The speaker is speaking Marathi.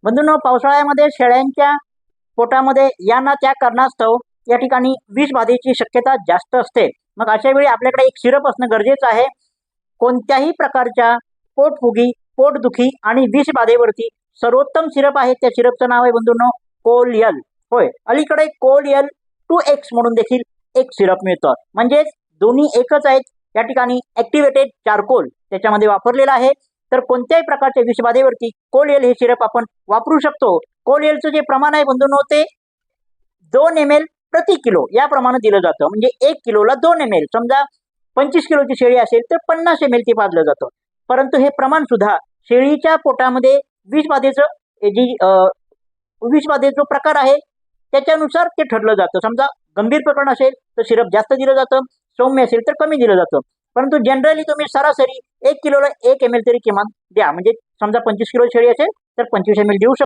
बंधूंनो, पावसाळ्यामध्ये शेळ्यांच्या पोटामध्ये या ना त्या कारणास्तव या ठिकाणी विष बाधेची शक्यता जास्त असते. मग अशा वेळी आपल्याकडे एक सिरप असणं गरजेचं आहे. कोणत्याही प्रकारच्या पोटफुगी, पोटदुखी आणि विष बाधेवरती सर्वोत्तम सिरप आहे. त्या सिरपचं नाव आहे बंधूंनो कोल-एल. होय, अलीकडे कोल-एल 2X म्हणून देखील एक सिरप मिळतं. म्हणजेच दोन्ही एकच आहेत. या ठिकाणी ऍक्टिव्हेटेड चारकोल त्याच्यामध्ये वापरलेला आहे. तर कोणत्याही प्रकारच्या विषबाधेवरती कोल-एल हे सिरप आपण वापरू शकतो. कोल-एलचं जे प्रमाण आहे बंधूंनो ते 2 ml प्रति किलो या प्रमाणे दिलं जातं. म्हणजे 1 किलोला 2 ml. समजा 25 किलोची शेळी असेल तर 50 ml ते पाजलं जातं. परंतु हे प्रमाण सुद्धा शेळीच्या पोटामध्ये विषबाधेचा प्रकार आहे त्याच्यानुसार ते ठरलं जातं. समजा गंभीर प्रकरण असेल तर सिरप जास्त दिलं जातं, सौम्य असेल तर कमी दिलं जातं. परंतु जनरली तुम्ही सरासरी 1 किलोला 1 ml तरी किमान द्या. म्हणजे समजा 25 किलो शेळी असेल तर 25 ml देऊ शकता.